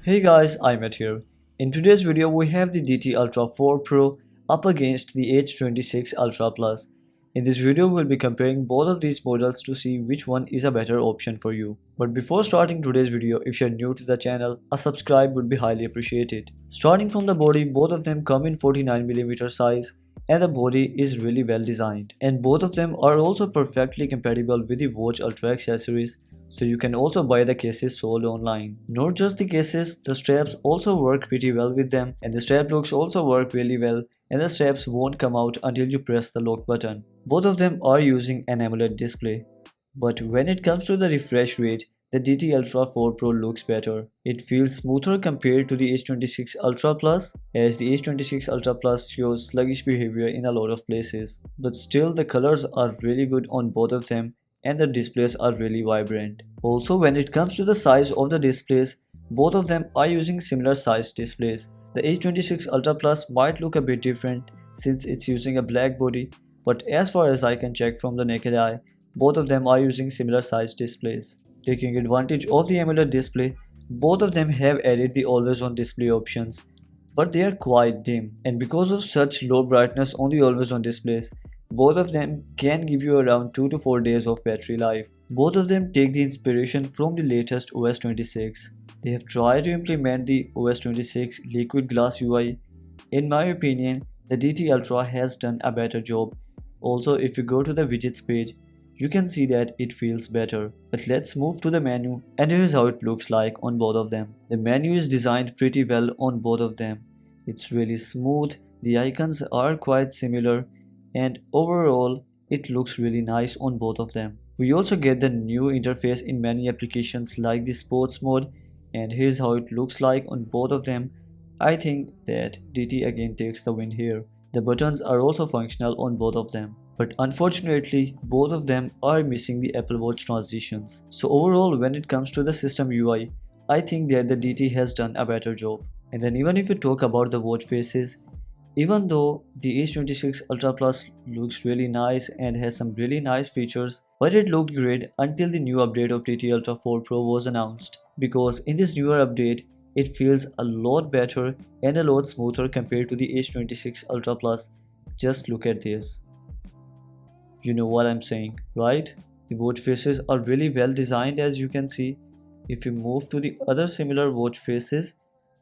Hey guys, iMAT here. In today's video we have the DT Ultra 4 Pro up against the H26 Ultra Plus. In this video we'll be comparing both of these models to see which one is a better option for you. But before starting today's video, if you're new to the channel, a subscribe would be highly appreciated. Starting from the body, both of them come in 49mm size and the body is really well designed. And both of them are also perfectly compatible with the Watch Ultra accessories, so you can also buy the cases sold online. Not just the cases, the straps also work pretty well with them, and the strap locks also work really well, and the straps won't come out until you press the lock button. Both of them are using an AMOLED display. But when it comes to the refresh rate, the DT Ultra 4 Pro looks better. It feels smoother compared to the H26 Ultra Plus, as the H26 Ultra Plus shows sluggish behavior in a lot of places. But still, the colors are really good on both of them, and the displays are really vibrant. Also, when it comes to the size of the displays, both of them are using similar sized displays. The H26 Ultra Plus might look a bit different since it's using a black body, but as far as I can check from the naked eye, both of them are using similar sized displays. Taking advantage of the AMOLED display, both of them have added the always on display options, but they are quite dim, and because of such low brightness on the always on displays, both of them can give you around 2 to 4 days of battery life. Both of them take the inspiration from the latest OS26. They have tried to implement the OS26 liquid glass UI. In my opinion, the DT Ultra has done a better job. Also, if you go to the widgets page, you can see that it feels better. But let's move to the menu, and here's how it looks like on both of them. The menu is designed pretty well on both of them. It's really smooth, the icons are quite similar, and overall it looks really nice on both of them. We also get the new interface in many applications like the sports mode, and here's how it looks like on both of them. I think that DT again takes the win here. The buttons are also functional on both of them, but unfortunately both of them are missing the Apple Watch transitions. So overall, when it comes to the system UI, I think that the DT has done a better job. And then even if you talk about the watch faces, even though the H26 Ultra Plus looks really nice and has some really nice features, but it looked great until the new update of DT Ultra 4 Pro was announced. Because in this newer update, it feels a lot better and a lot smoother compared to the H26 Ultra Plus. Just look at this. You know what I'm saying, right? The watch faces are really well designed, as you can see. If you move to the other similar watch faces,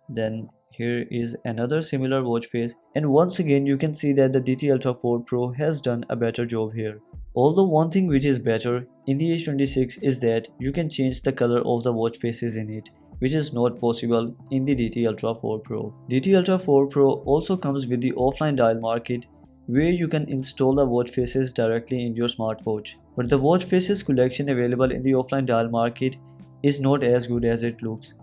then here is another similar watch face, and once again you can see that the DT Ultra 4 Pro has done a better job here. Although one thing which is better in the H26 is that you can change the color of the watch faces in it, which is not possible in the DT Ultra 4 Pro. DT Ultra 4 Pro also comes with the offline dial market, where you can install the watch faces directly in your smartwatch. But the watch faces collection available in the offline dial market is not as good as it looks.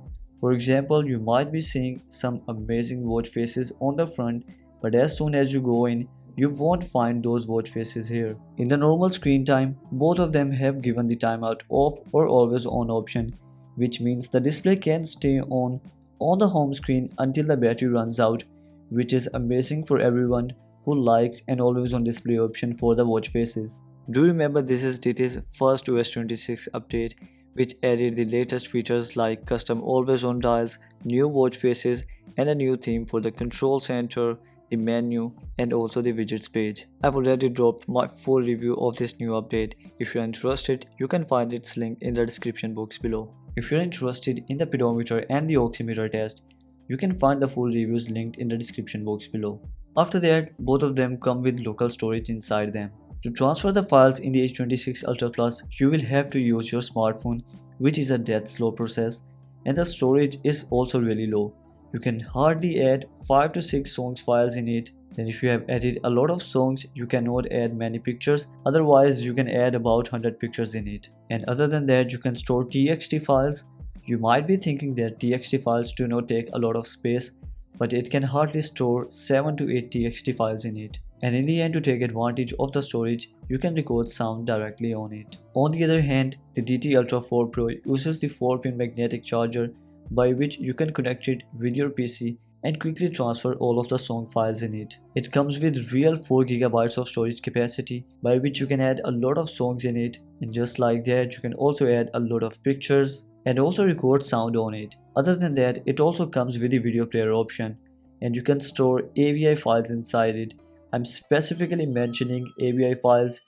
For example, you might be seeing some amazing watch faces on the front, but as soon as you go in, you won't find those watch faces here. In the normal screen time, both of them have given the timeout off or always on option, which means the display can stay on the home screen until the battery runs out, which is amazing for everyone who likes an always on display option for the watch faces. Do remember, this is DT's first OS26 update, which added the latest features like custom always on dials, new watch faces, and a new theme for the control center, the menu, and also the widgets page. I've already dropped my full review of this new update. If you're interested, you can find its link in the description box below. If you're interested in the pedometer and the oximeter test, you can find the full reviews linked in the description box below. After that, both of them come with local storage inside them. To transfer the files in the H26 Ultra Plus, you will have to use your smartphone, which is a dead slow process, and the storage is also really low. You can hardly add 5 to 6 songs files in it. Then if you have added a lot of songs, you cannot add many pictures, otherwise you can add about 100 pictures in it. And other than that, you can store TXT files. You might be thinking that TXT files do not take a lot of space, but it can hardly store 7 to 8 TXT files in it. And in the end, to take advantage of the storage, you can record sound directly on it. On the other hand, the DT Ultra 4 Pro uses the 4-pin magnetic charger, by which you can connect it with your PC and quickly transfer all of the song files in it. It comes with real 4GB of storage capacity, by which you can add a lot of songs in it, and just like that you can also add a lot of pictures, and also record sound on it. Other than that, it also comes with the video player option, and you can store AVI files inside it. I'm specifically mentioning AVI files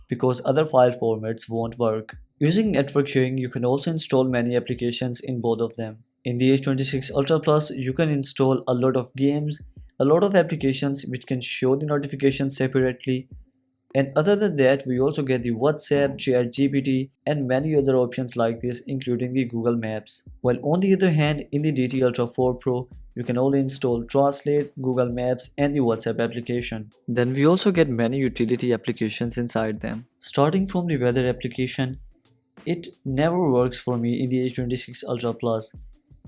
because other file formats won't work. Using network sharing, you can also install many applications in both of them. In the H26 Ultra Plus, you can install a lot of games, a lot of applications which can show the notifications separately. And other than that, we also get the WhatsApp, ChatGPT, and many other options like this, including the Google Maps. While on the other hand, in the DT Ultra 4 Pro, you can only install Translate, Google Maps, and the WhatsApp application. Then we also get many utility applications inside them. Starting from the weather application, it never works for me in the H26 Ultra Plus.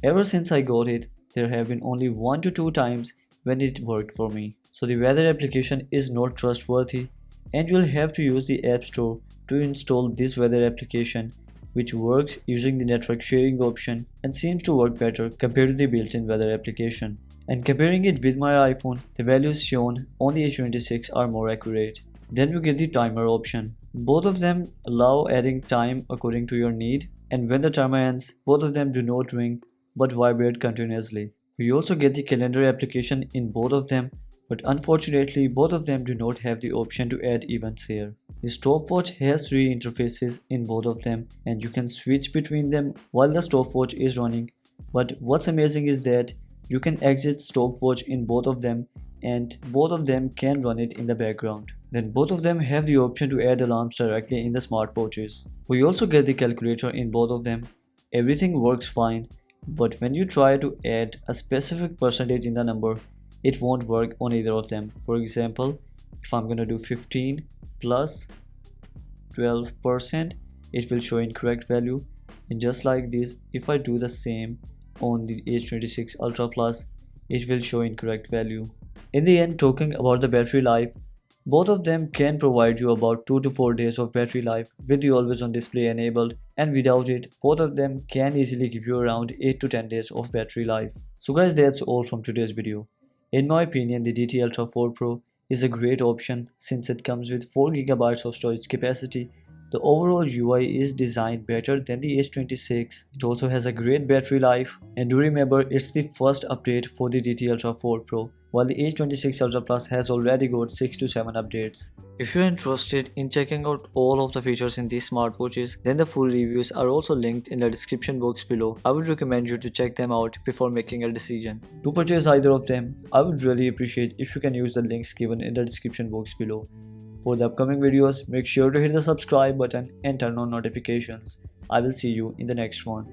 Ever since I got it, there have been only 1 to 2 times when it worked for me. So the weather application is not trustworthy, and you'll have to use the App Store to install this weather application, which works using the network sharing option and seems to work better compared to the built-in weather application. And comparing it with my iPhone, the values shown on the H26 are more accurate. Then we get the timer option. Both of them allow adding time according to your need, and when the timer ends, both of them do not ring but vibrate continuously. We also get the calendar application in both of them, but unfortunately both of them do not have the option to add events here. The stopwatch has 3 interfaces in both of them, and you can switch between them while the stopwatch is running, but what's amazing is that you can exit stopwatch in both of them, and both of them can run it in the background. Then both of them have the option to add alarms directly in the smartwatches. We also get the calculator in both of them. Everything works fine, but when you try to add a specific percentage in the number, it won't work on either of them. For example, if I'm gonna do 15 plus 12%, it will show incorrect value. And just like this, if I do the same on the H26 Ultra Plus, it will show incorrect value. In the end, talking about the battery life, both of them can provide you about 2 to 4 days of battery life with the always on display enabled, and without it, both of them can easily give you around 8 to 10 days of battery life. So guys, that's all from today's video. In my opinion, the DT Ultra 4 Pro is a great option since it comes with 4GB of storage capacity. The overall UI is designed better than the H26. It also has a great battery life, and do remember, it's the first update for the DT Ultra 4 Pro, while the H26 Ultra Plus has already got 6 to 7 updates. If you're interested in checking out all of the features in these smartwatches, then the full reviews are also linked in the description box below. I would recommend you to check them out before making a decision. To purchase either of them, I would really appreciate if you can use the links given in the description box below. For the upcoming videos, make sure to hit the subscribe button and turn on notifications. I will see you in the next one.